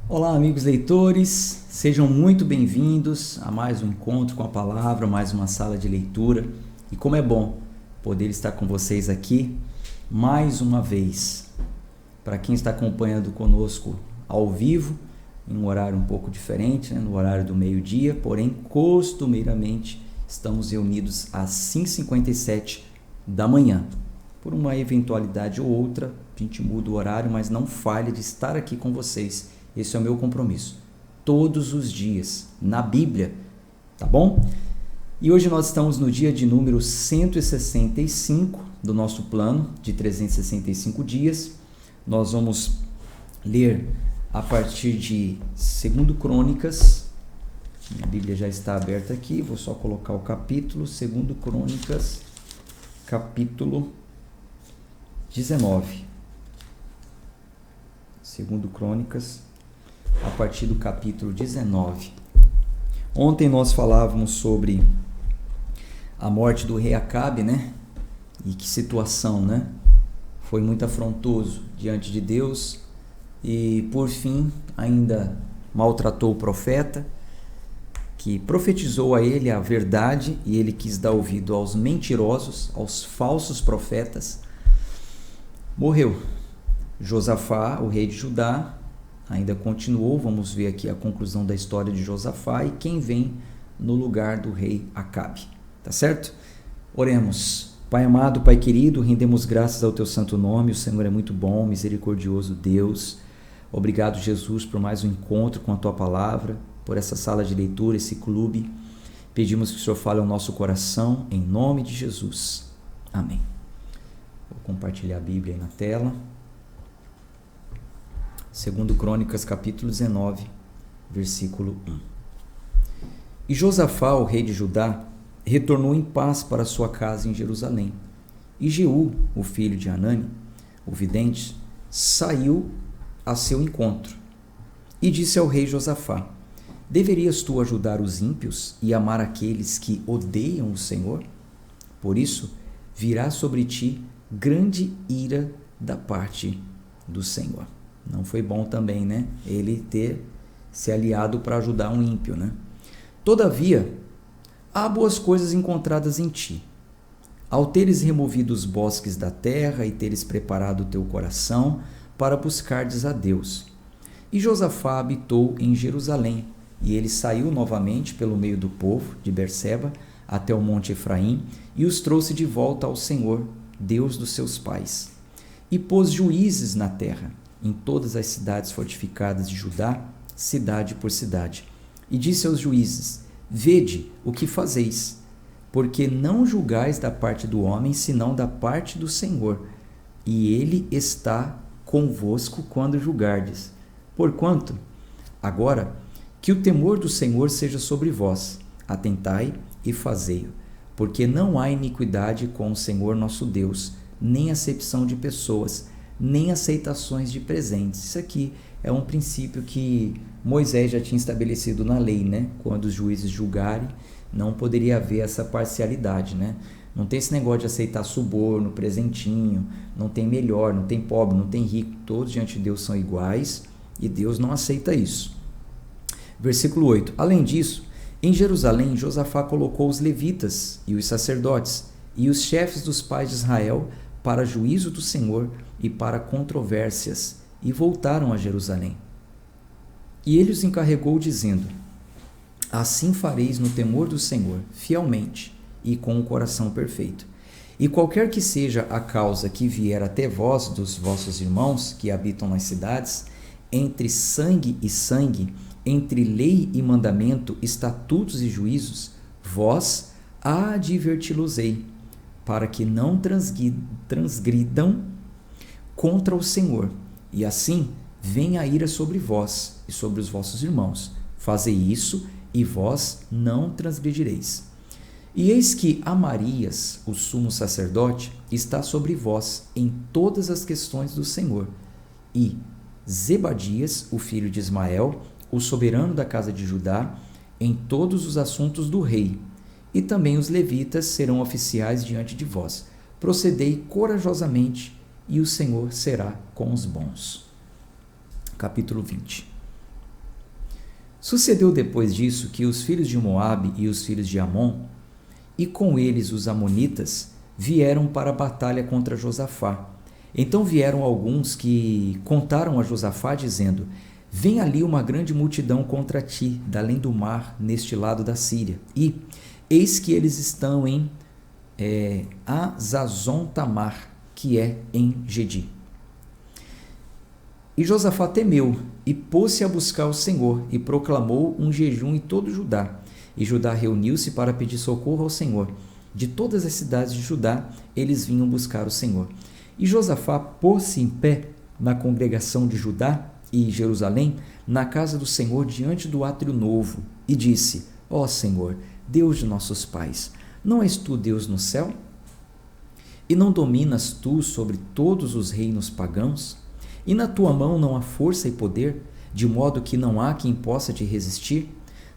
Olá, amigos leitores, sejam muito bem-vindos a mais um encontro com a palavra, mais uma sala de leitura. E como é bom poder estar com vocês aqui mais uma vez. Para quem está acompanhando conosco ao vivo, em um horário um pouco diferente, no horário do meio-dia, porém, costumeiramente, estamos reunidos às 5h57 da manhã. Por uma eventualidade ou outra, a gente muda o horário, mas não falha de estar aqui com vocês. Esse é o meu compromisso, todos os dias, na Bíblia, tá bom? E hoje nós estamos no dia de número 165 do nosso plano de 365 dias. Nós vamos ler a partir de 2 Crônicas. A Bíblia já está aberta aqui, vou só colocar o capítulo, 2 Crônicas, capítulo 19. 2 Crônicas, a partir do capítulo 19. Ontem nós falávamos sobre a morte do rei Acabe, né? E que situação, né? Foi muito afrontoso diante de Deus e, por fim, ainda maltratou o profeta, que profetizou a ele a verdade e ele quis dar ouvido aos mentirosos, aos falsos profetas. Morreu. Josafá, o rei de Judá, ainda continuou. Vamos ver aqui a conclusão da história de Josafá e quem vem no lugar do rei Acabe, tá certo? Oremos. Pai amado, Pai querido, rendemos graças ao teu santo nome. O Senhor é muito bom, misericordioso Deus. Obrigado, Jesus, por mais um encontro com a tua palavra, por essa sala de leitura, esse clube. Pedimos que o Senhor fale ao nosso coração, em nome de Jesus. Amém. Vou compartilhar a Bíblia aí na tela. 2 Crônicas, capítulo 19, versículo 1. E Josafá, o rei de Judá, retornou em paz para sua casa em Jerusalém. E Jeú, o filho de Hanani, o vidente, saiu a seu encontro. E disse ao rei Josafá: deverias tu ajudar os ímpios e amar aqueles que odeiam o Senhor? Por isso, virá sobre ti grande ira da parte do Senhor. Não foi bom também, né? Ele ter se aliado para ajudar um ímpio, né? Todavia, há boas coisas encontradas em ti. Ao teres removido os bosques da terra e teres preparado o teu coração para buscardes a Deus. E Josafá habitou em Jerusalém, e ele saiu novamente pelo meio do povo de Berseba até o monte Efraim e os trouxe de volta ao Senhor, Deus dos seus pais. E pôs juízes na terra, em todas as cidades fortificadas de Judá, cidade por cidade. E disse aos juízes: vede o que fazeis, porque não julgais da parte do homem, senão da parte do Senhor, e ele está convosco quando julgardes. Porquanto, agora, que o temor do Senhor seja sobre vós, atentai e fazei-o, porque não há iniquidade com o Senhor nosso Deus, nem acepção de pessoas, nem aceitações de presentes. Isso aqui é um princípio que Moisés já tinha estabelecido na lei, né? Quando os juízes julgarem, não poderia haver essa parcialidade, né? Não tem esse negócio de aceitar suborno, presentinho, não tem melhor, não tem pobre, não tem rico, todos diante de Deus são iguais e Deus não aceita isso. Versículo 8. Além disso, em Jerusalém, Josafá colocou os levitas e os sacerdotes e os chefes dos pais de Israel para juízo do Senhor e para controvérsias, e voltaram a Jerusalém. E ele os encarregou, dizendo: assim fareis no temor do Senhor, fielmente e com o coração perfeito. E qualquer que seja a causa que vier até vós dos vossos irmãos que habitam nas cidades, entre sangue e sangue, entre lei e mandamento, estatutos e juízos, vós adverti-los-ei, para que não transgridam contra o Senhor, e assim venha a ira sobre vós e sobre os vossos irmãos. Fazei isso, e vós não transgredireis. E eis que Amarias, o sumo sacerdote, está sobre vós em todas as questões do Senhor, e Zebadias, o filho de Ismael, o soberano da casa de Judá, em todos os assuntos do rei, e também os levitas serão oficiais diante de vós. Procedei corajosamente, e o Senhor será com os bons. Capítulo 20. Sucedeu depois disso que os filhos de Moabe e os filhos de Amon, e com eles os amonitas, vieram para a batalha contra Josafá. Então vieram alguns que contaram a Josafá, dizendo: vem ali uma grande multidão contra ti, da além do mar, neste lado da Síria. E eis que eles estão em Azazon-Tamar, que é em Gedi. E Josafá temeu e pôs-se a buscar o Senhor e proclamou um jejum em todo Judá. E Judá reuniu-se para pedir socorro ao Senhor. De todas as cidades de Judá, eles vinham buscar o Senhor. E Josafá pôs-se em pé na congregação de Judá e Jerusalém, na casa do Senhor, diante do átrio novo, e disse: ó Senhor, Deus de nossos pais, não és tu Deus no céu? E não dominas tu sobre todos os reinos pagãos? E na tua mão não há força e poder, de modo que não há quem possa te resistir?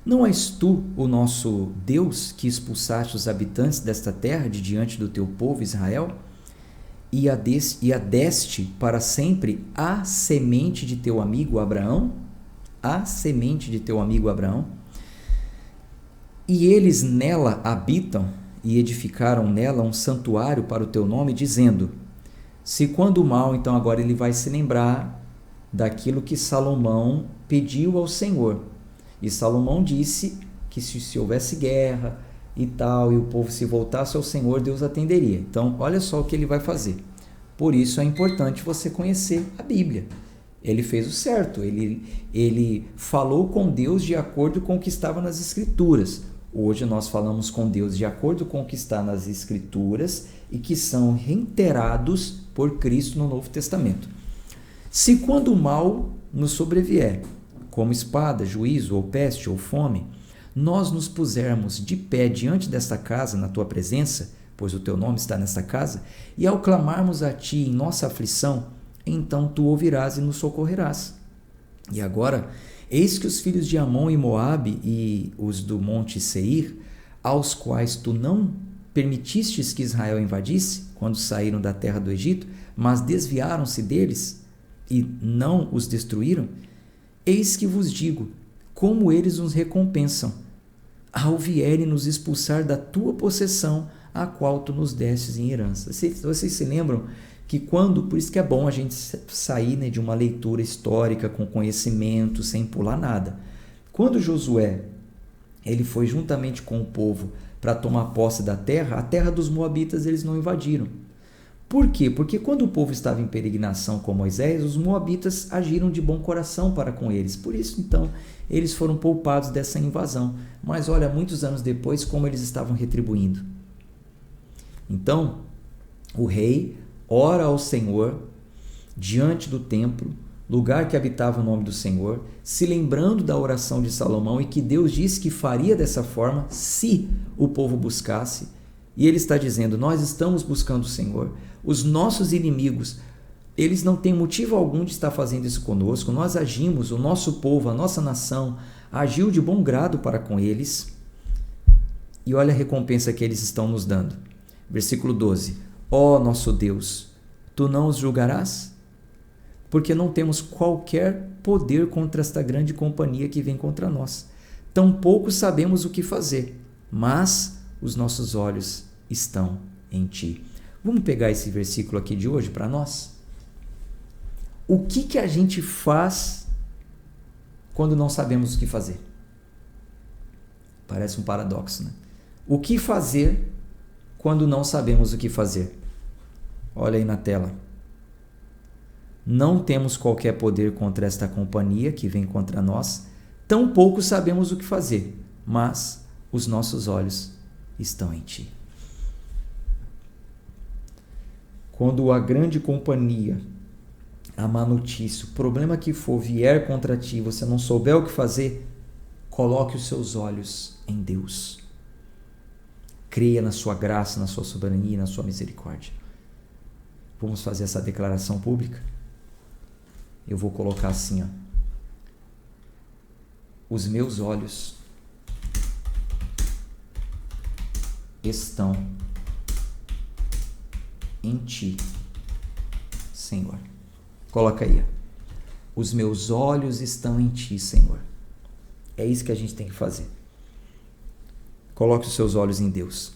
Não és tu o nosso Deus, que expulsaste os habitantes desta terra de diante do teu povo Israel? E adeste para sempre a semente de teu amigo Abraão? A semente de teu amigo Abraão? E eles nela habitam e edificaram nela um santuário para o teu nome, dizendo: se quando o mal, então agora ele vai se lembrar daquilo que Salomão pediu ao Senhor. E Salomão disse que se houvesse guerra e tal, e o povo se voltasse ao Senhor, Deus atenderia. Então, olha só o que ele vai fazer. Por isso é importante você conhecer a Bíblia. Ele fez o certo, ele falou com Deus de acordo com o que estava nas Escrituras. Hoje nós falamos com Deus de acordo com o que está nas Escrituras e que são reiterados por Cristo no Novo Testamento. Se quando o mal nos sobrevier, como espada, juízo, ou peste, ou fome, nós nos pusermos de pé diante desta casa, na tua presença, pois o teu nome está nesta casa, e ao clamarmos a ti em nossa aflição, então tu ouvirás e nos socorrerás. E agora, eis que os filhos de Amon e Moabe e os do monte Seir, aos quais tu não permitistes que Israel invadisse, quando saíram da terra do Egito, mas desviaram-se deles e não os destruíram, eis que vos digo, como eles nos recompensam, ao vierem nos expulsar da tua possessão, a qual tu nos destes em herança. Vocês se lembram que por isso que é bom a gente sair, né, de uma leitura histórica com conhecimento, sem pular nada. Quando Josué ele foi juntamente com o povo para tomar posse da terra, a terra dos moabitas eles não invadiram. Por quê? Porque quando o povo estava em peregrinação com Moisés, os moabitas agiram de bom coração para com eles. Por isso, então, eles foram poupados dessa invasão. Mas olha, muitos anos depois, como eles estavam retribuindo. Então, o rei ora ao Senhor diante do templo, lugar que habitava o nome do Senhor, se lembrando da oração de Salomão e que Deus disse que faria dessa forma se o povo buscasse. E ele está dizendo: nós estamos buscando o Senhor. Os nossos inimigos, eles não têm motivo algum de estar fazendo isso conosco. Nós agimos, o nosso povo, a nossa nação, agiu de bom grado para com eles. E olha a recompensa que eles estão nos dando. Versículo 12. Ó nosso Deus, tu não os julgarás? Porque não temos qualquer poder contra esta grande companhia que vem contra nós. Tampouco sabemos o que fazer, mas os nossos olhos estão em ti. Vamos pegar esse versículo aqui de hoje para nós? O que a gente faz quando não sabemos o que fazer? Parece um paradoxo, né? O que fazer quando não sabemos o que fazer? Olha aí na tela. Não temos qualquer poder contra esta companhia que vem contra nós, tampouco sabemos o que fazer, mas os nossos olhos estão em ti. Quando a grande companhia, a má notícia, o problema que for vier contra ti, você não souber o que fazer, coloque os seus olhos em Deus. Creia na sua graça, na sua soberania, na sua misericórdia. Vamos fazer essa declaração pública? Eu vou colocar assim, ó. Os meus olhos estão em ti, Senhor. Coloca aí. Os meus olhos estão em ti, Senhor. É isso que a gente tem que fazer. Coloque os seus olhos em Deus.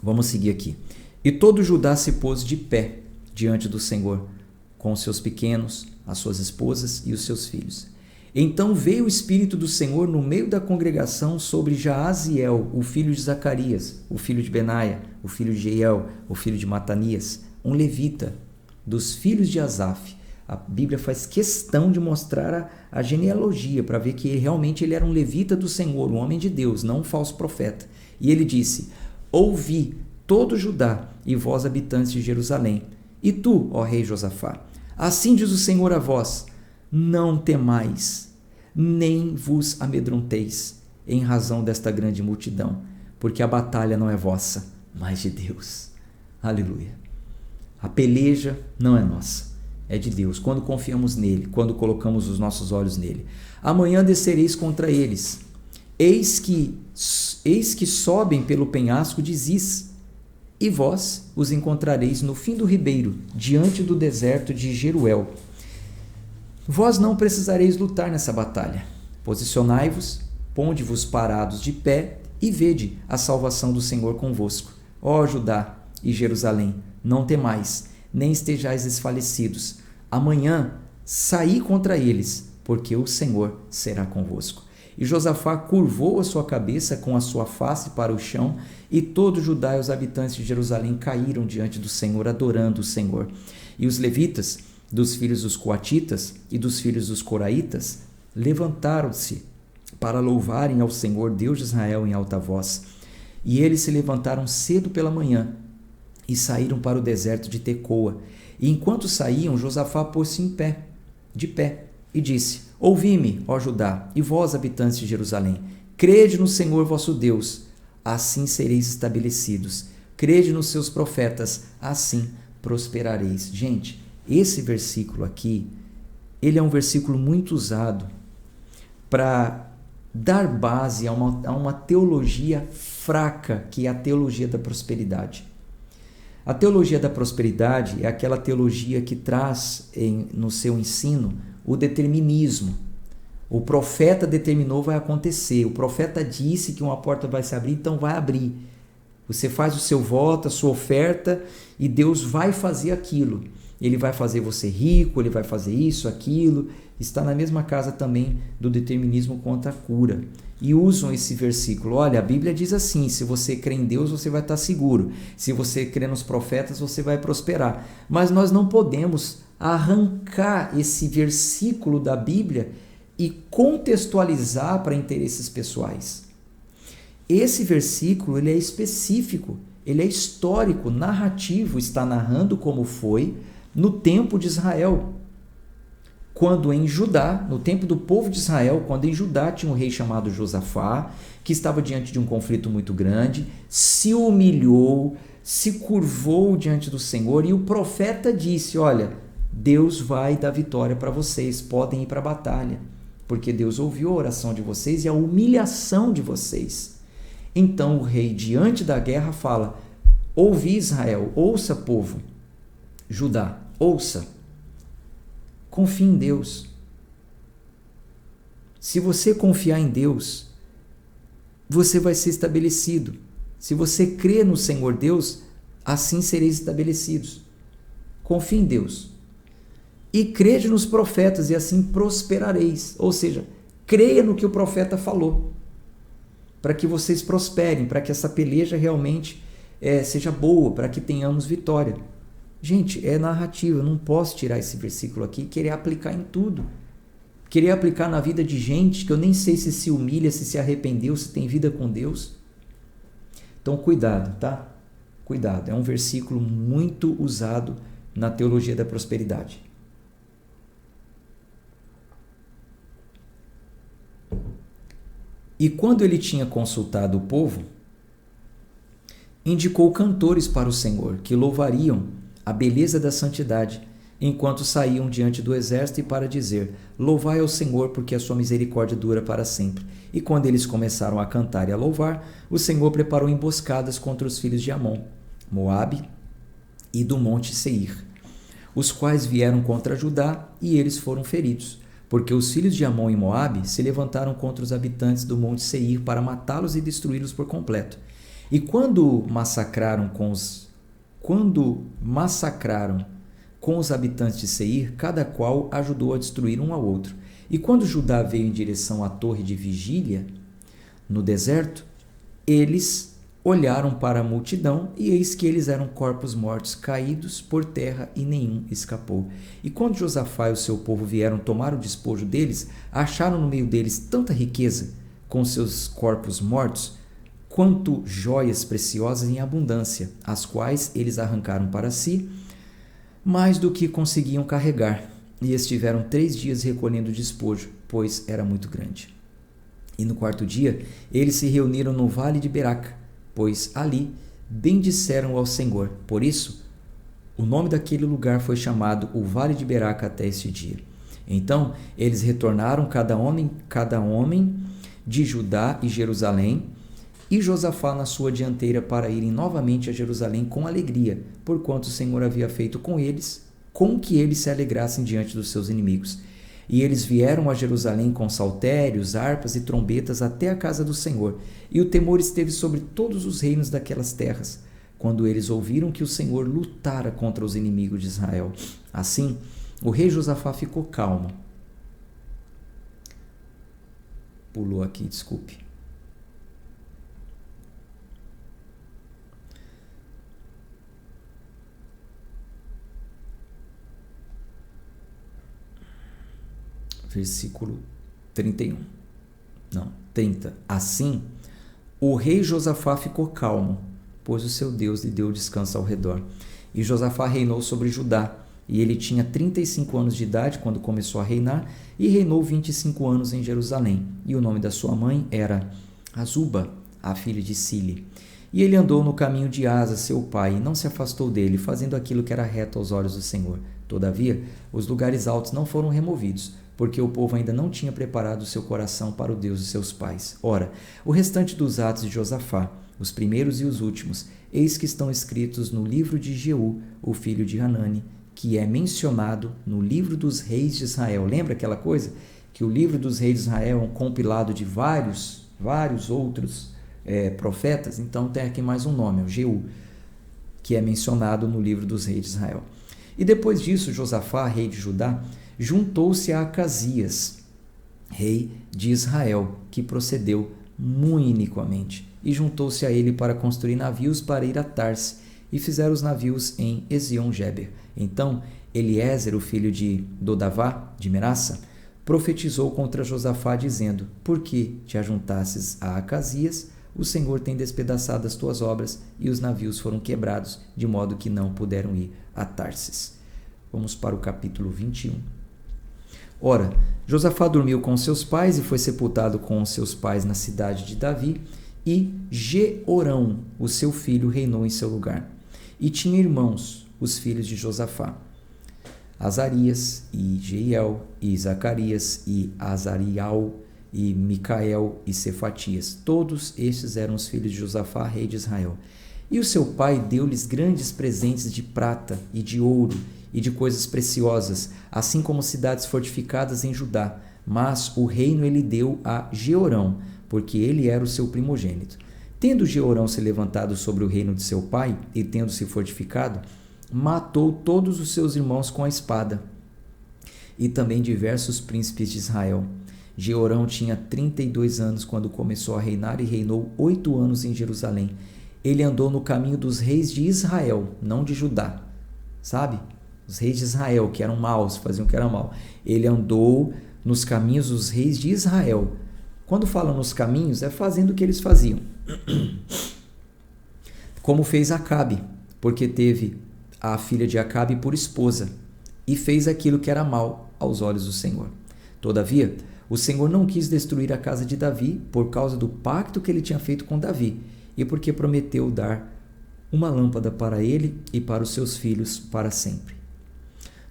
Vamos seguir aqui. E todo Judá se pôs de pé diante do Senhor, com os seus pequenos, as suas esposas e os seus filhos. Então veio o Espírito do Senhor no meio da congregação sobre Jaaziel, o filho de Zacarias, o filho de Benaia, o filho de Jeiel, o filho de Matanias, um levita dos filhos de Asaf. A Bíblia faz questão de mostrar a genealogia para ver que realmente ele era um levita do Senhor, um homem de Deus, não um falso profeta. E ele disse: ouvi todo Judá e vós habitantes de Jerusalém, e tu, ó rei Josafá, assim diz o Senhor a vós: não temais, nem vos amedronteis em razão desta grande multidão, porque a batalha não é vossa, mas de Deus. Aleluia. A peleja não é nossa, é de Deus, quando confiamos nele, quando colocamos os nossos olhos nele. Amanhã descereis contra eles. Eis que sobem pelo penhasco de Ziz, e vós os encontrareis no fim do ribeiro, diante do deserto de Jeruel. Vós não precisareis lutar nessa batalha. Posicionai-vos, ponde-vos parados de pé, e vede a salvação do Senhor convosco. Ó Judá e Jerusalém, não temais, nem estejais desfalecidos. Amanhã saí contra eles, porque o Senhor será convosco. E Josafá curvou a sua cabeça com a sua face para o chão, e todo Judá e os habitantes de Jerusalém caíram diante do Senhor, adorando o Senhor. E os levitas, dos filhos dos coatitas e dos filhos dos coraitas, levantaram-se para louvarem ao Senhor, Deus de Israel, em alta voz. E eles se levantaram cedo pela manhã e saíram para o deserto de Tecoa. E enquanto saíam, Josafá pôs-se de pé, e disse: ouvi-me, ó Judá, e vós, habitantes de Jerusalém, crede no Senhor vosso Deus, assim sereis estabelecidos. Crede nos seus profetas, assim prosperareis. Gente, esse versículo aqui, ele é um versículo muito usado para dar base a uma teologia fraca, que é a teologia da prosperidade. A teologia da prosperidade é aquela teologia que traz no seu ensino o determinismo. O profeta determinou, vai acontecer. O profeta disse que uma porta vai se abrir, então vai abrir. Você faz o seu voto, a sua oferta, e Deus vai fazer aquilo. Ele vai fazer você rico, ele vai fazer isso, aquilo. Está na mesma casa também do determinismo contra a cura. E usam esse versículo. Olha, a Bíblia diz assim: se você crê em Deus, você vai estar seguro. Se você crê nos profetas, você vai prosperar. Mas nós não podemos arrancar esse versículo da Bíblia e contextualizar para interesses pessoais. Esse versículo, ele é específico, ele é histórico, narrativo, está narrando como foi no tempo de Israel. Quando em Judá, no tempo do povo de Israel, quando em Judá tinha um rei chamado Josafá, que estava diante de um conflito muito grande, se humilhou, se curvou diante do Senhor, e o profeta disse: olha, Deus vai dar vitória para vocês, podem ir para a batalha, porque Deus ouviu a oração de vocês e a humilhação de vocês. Então o rei, diante da guerra, fala: ouvi Israel, ouça povo, Judá, ouça, confie em Deus. Se você confiar em Deus, você vai ser estabelecido. Se você crê no Senhor Deus, assim sereis estabelecidos. Confie em Deus. E crede nos profetas, e assim prosperareis. Ou seja, creia no que o profeta falou, para que vocês prosperem, para que essa peleja realmente seja boa, para que tenhamos vitória. Gente, é narrativa, eu não posso tirar esse versículo aqui e querer aplicar em tudo. Querer aplicar na vida de gente que eu nem sei se humilha, se arrependeu, se tem vida com Deus. Então, cuidado, tá? Cuidado, é um versículo muito usado na teologia da prosperidade. E quando ele tinha consultado o povo, indicou cantores para o Senhor, que louvariam a beleza da santidade, enquanto saíam diante do exército, e para dizer: louvai ao Senhor, porque a sua misericórdia dura para sempre. E quando eles começaram a cantar e a louvar, o Senhor preparou emboscadas contra os filhos de Amon, Moabe e do monte Seir, os quais vieram contra Judá, e eles foram feridos. porque os filhos de Amon e Moabe se levantaram contra os habitantes do monte Seir para matá-los e destruí-los por completo. E quando massacraram com os habitantes de Seir, cada qual ajudou a destruir um ao outro. E quando Judá veio em direção à torre de vigília, no deserto, eles olharam para a multidão, e eis que eles eram corpos mortos, caídos por terra, e nenhum escapou. E quando Josafá e o seu povo vieram tomar o despojo deles, acharam no meio deles tanta riqueza, com seus corpos mortos, quanto joias preciosas em abundância, as quais eles arrancaram para si, mais do que conseguiam carregar, e estiveram 3 dias recolhendo o despojo, pois era muito grande. E no 4º dia, eles se reuniram no vale de Beraca, pois ali bendisseram ao Senhor. Por isso, o nome daquele lugar foi chamado o Vale de Beraca até este dia. Então, eles retornaram cada homem de Judá e Jerusalém, e Josafá na sua dianteira, para irem novamente a Jerusalém com alegria, porquanto o Senhor havia feito com que eles se alegrassem diante dos seus inimigos. E eles vieram a Jerusalém com saltérios, harpas e trombetas até a casa do Senhor. E o temor esteve sobre todos os reinos daquelas terras, quando eles ouviram que o Senhor lutara contra os inimigos de Israel. Assim, o rei Josafá ficou calmo. Pulou aqui, desculpe. Versículo 31. Não, 30. Assim, o rei Josafá ficou calmo, pois o seu Deus lhe deu descanso ao redor. E Josafá reinou sobre Judá, e ele tinha 35 anos de idade quando começou a reinar, e reinou 25 anos em Jerusalém. E o nome da sua mãe era Azuba, a filha de Sile. E ele andou no caminho de Asa, seu pai, e não se afastou dele, fazendo aquilo que era reto aos olhos do Senhor. Todavia, os lugares altos não foram removidos, porque o povo ainda não tinha preparado o seu coração para o Deus de seus pais. Ora, o restante dos atos de Josafá, os primeiros e os últimos, eis que estão escritos no livro de Jeú, o filho de Hanani, que é mencionado no livro dos reis de Israel. Lembra aquela coisa? Que o livro dos reis de Israel é um compilado de vários outros profetas? Então tem aqui mais um nome, o Jeú, que é mencionado no livro dos reis de Israel. E depois disso, Josafá, rei de Judá, juntou-se a Acasias, rei de Israel, que procedeu muito iniquamente, e juntou-se a ele para construir navios para ir a Tarse, e fizeram os navios em Ezion-Geber. Então Eliezer, o filho de Dodavá, de Meraça, profetizou contra Josafá, dizendo: Por que te ajuntasses a Acasias? O Senhor tem despedaçado as tuas obras, e os navios foram quebrados, de modo que não puderam ir a Tarsis. Vamos para o capítulo 21. Ora, Josafá dormiu com seus pais e foi sepultado com seus pais na cidade de Davi, e Jeorão, o seu filho, reinou em seu lugar. E tinha irmãos, os filhos de Josafá: Azarias, e Jeiel, e Zacarias, e Azarial, e Micael, e Cefatias. Todos estes eram os filhos de Josafá, rei de Israel. E o seu pai deu-lhes grandes presentes de prata e de ouro e de coisas preciosas, assim como cidades fortificadas em Judá. Mas o reino ele deu a Jeorão, porque ele era o seu primogênito. Tendo Jeorão se levantado sobre o reino de seu pai, e tendo se fortificado, matou todos os seus irmãos com a espada, e também diversos príncipes de Israel. Jeorão tinha 32 anos quando começou a reinar, e reinou 8 anos em Jerusalém. Ele andou no caminho dos reis de Israel, não de Judá. Sabe? Os reis de Israel, que eram maus, faziam o que era mal. Ele andou nos caminhos dos reis de Israel. Quando fala nos caminhos, é fazendo o que eles faziam. Como fez Acabe, porque teve a filha de Acabe por esposa, e fez aquilo que era mal aos olhos do Senhor. Todavia, o Senhor não quis destruir a casa de Davi por causa do pacto que ele tinha feito com Davi, e porque prometeu dar uma lâmpada para ele e para os seus filhos para sempre.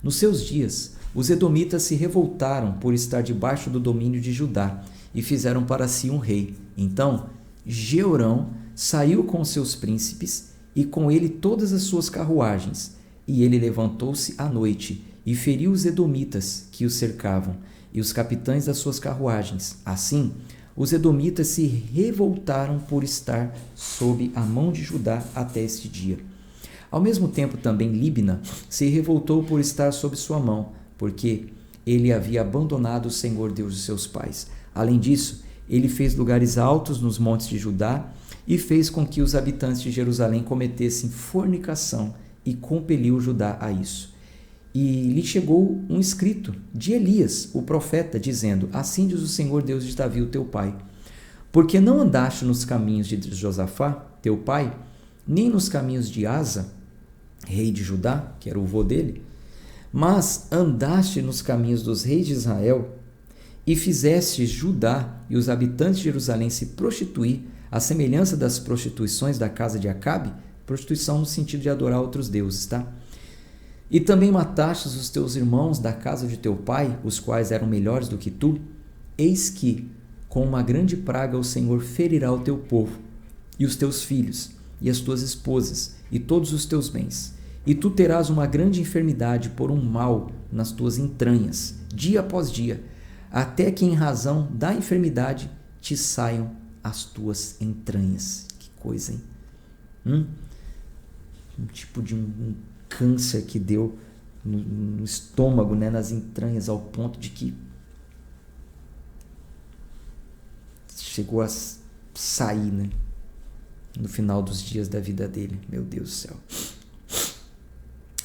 Nos seus dias, os edomitas se revoltaram por estar debaixo do domínio de Judá e fizeram para si um rei. Então, Jeorão saiu com seus príncipes e com ele todas as suas carruagens, e ele levantou-se à noite e feriu os edomitas que o cercavam, e os capitães das suas carruagens. Assim, os edomitas se revoltaram por estar sob a mão de Judá até este dia. Ao mesmo tempo, também Líbna se revoltou por estar sob sua mão, porque ele havia abandonado o Senhor Deus de seus pais. Além disso, ele fez lugares altos nos montes de Judá e fez com que os habitantes de Jerusalém cometessem fornicação e compeliu Judá a isso. E lhe chegou um escrito de Elias, o profeta, dizendo: Assim diz o Senhor Deus de Davi, o teu pai, porque não andaste nos caminhos de Josafá, teu pai, nem nos caminhos de Asa, rei de Judá, que era o avô dele, mas andaste nos caminhos dos reis de Israel, e fizeste Judá e os habitantes de Jerusalém se prostituir, à semelhança das prostituições da casa de Acabe, prostituição no sentido de adorar outros deuses, tá? E também matastes os teus irmãos da casa de teu pai, os quais eram melhores do que tu. Eis que, com uma grande praga, o Senhor ferirá o teu povo, e os teus filhos, e as tuas esposas, e todos os teus bens. E tu terás uma grande enfermidade por um mal nas tuas entranhas, dia após dia, até que em razão da enfermidade te saiam as tuas entranhas. Que coisa, hein? Um tipo de um câncer que deu no estômago, né, nas entranhas, ao ponto de que chegou a sair, né, no final dos dias da vida dele. Meu Deus do céu.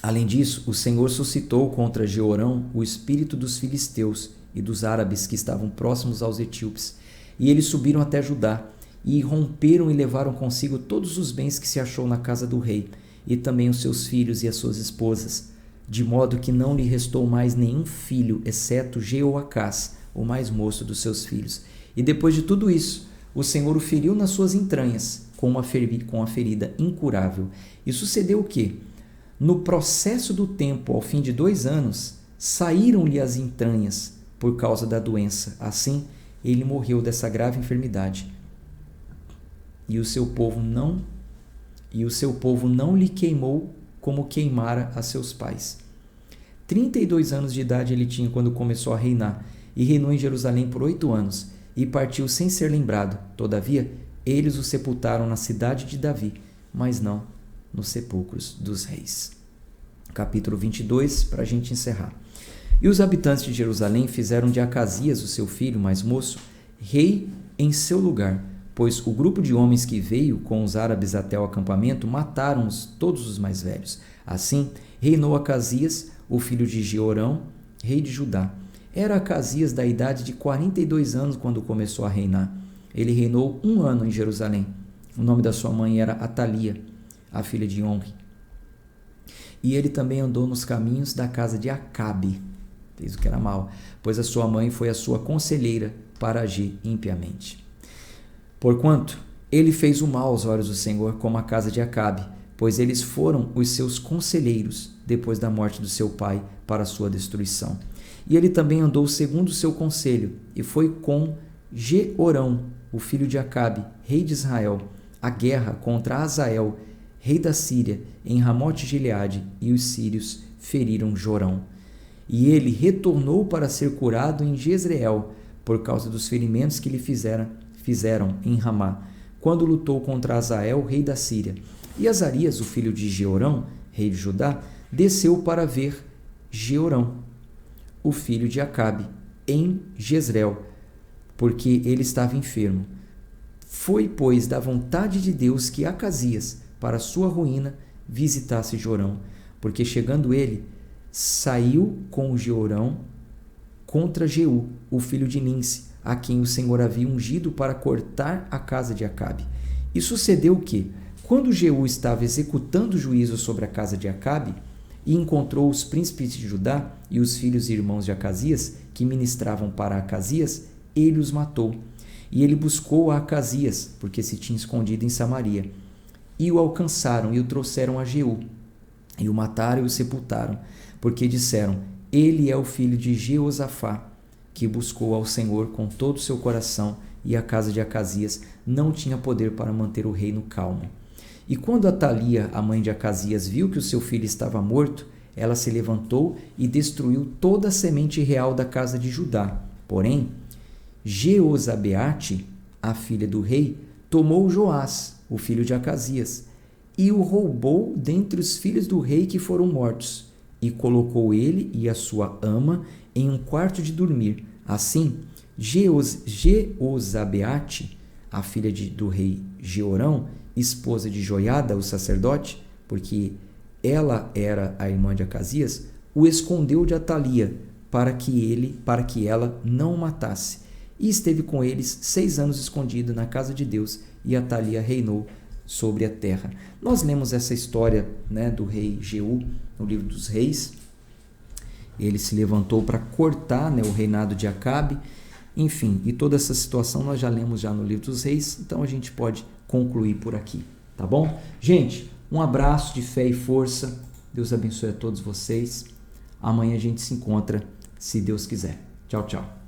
Além disso, o Senhor suscitou contra Jeorão o espírito dos filisteus e dos árabes que estavam próximos aos etíopes, e eles subiram até Judá e romperam e levaram consigo todos os bens que se achou na casa do rei, e também os seus filhos e as suas esposas, de modo que não lhe restou mais nenhum filho, exceto Jeoacás, o mais moço dos seus filhos. E depois de tudo isso, o Senhor o feriu nas suas entranhas, com uma ferida incurável. E sucedeu o quê? No processo do tempo, ao fim de 2 anos, saíram-lhe as entranhas por causa da doença. Assim, ele morreu dessa grave enfermidade. E o seu povo não lhe queimou como queimara a seus pais. 32 anos de idade ele tinha quando começou a reinar, e reinou em Jerusalém por 8 anos, e partiu sem ser lembrado. Todavia, eles o sepultaram na cidade de Davi, mas não nos sepulcros dos reis. Capítulo 22, para a gente encerrar. E os habitantes de Jerusalém fizeram de Acasias, o seu filho mais moço, rei em seu lugar, pois o grupo de homens que veio com os árabes até o acampamento mataram todos os mais velhos. Assim, reinou Acasias, o filho de Jeorão, rei de Judá. Era Acasias da idade de 42 anos quando começou a reinar. Ele reinou 1 ano em Jerusalém. O nome da sua mãe era Atalia, a filha de Onri. E ele também andou nos caminhos da casa de Acabe, fez o que era mal, pois a sua mãe foi a sua conselheira para agir impiamente. Porquanto ele fez o mal aos olhos do Senhor, como a casa de Acabe, pois eles foram os seus conselheiros depois da morte do seu pai para a sua destruição. E ele também andou segundo o seu conselho, e foi com Jeorão, o filho de Acabe, rei de Israel, a guerra contra Azael, rei da Síria, em Ramote-Gileade, e os sírios feriram Jorão. E ele retornou para ser curado em Jezreel, por causa dos ferimentos que lhe fizeram em Ramá, quando lutou contra Azael, rei da Síria. E Azarias, o filho de Jeorão, rei de Judá, desceu para ver Jeorão, o filho de Acabe, em Jezreel, porque ele estava enfermo. Foi, pois, da vontade de Deus que Acasias, para sua ruína, visitasse Jorão, porque chegando ele, saiu com Jeorão contra Jeú, o filho de Ninsi, a quem o Senhor havia ungido para cortar a casa de Acabe. E sucedeu que, quando Jeú estava executando juízo sobre a casa de Acabe, e encontrou os príncipes de Judá e os filhos e irmãos de Acasias, que ministravam para Acasias, ele os matou. E ele buscou a Acasias, porque se tinha escondido em Samaria. E o alcançaram e o trouxeram a Jeú. E o mataram e o sepultaram, porque disseram: ele é o filho de Jeosafá, que buscou ao Senhor com todo o seu coração, e a casa de Acasias não tinha poder para manter o reino calmo. E quando Atalia, a mãe de Acasias, viu que o seu filho estava morto, ela se levantou e destruiu toda a semente real da casa de Judá. Porém, Jeozabeate, a filha do rei, tomou Joás, o filho de Acasias, e o roubou dentre os filhos do rei que foram mortos, e colocou ele e a sua ama em um quarto de dormir. Assim, Jeozabeate, a filha do rei Jeorão, esposa de Joiada, o sacerdote, porque ela era a irmã de Acasias, o escondeu de Atalia, para que ela não o matasse. E esteve com eles 6 anos escondido na casa de Deus, e Atalia reinou sobre a terra. Nós lemos essa história, né, do rei Jeú no livro dos reis. Ele se levantou para cortar, né, o reinado de Acabe. Enfim, e toda essa situação nós já lemos no livro dos reis, então a gente pode concluir por aqui, tá bom? Gente, um abraço de fé e força. Deus abençoe a todos vocês. Amanhã a gente se encontra, se Deus quiser. Tchau, tchau.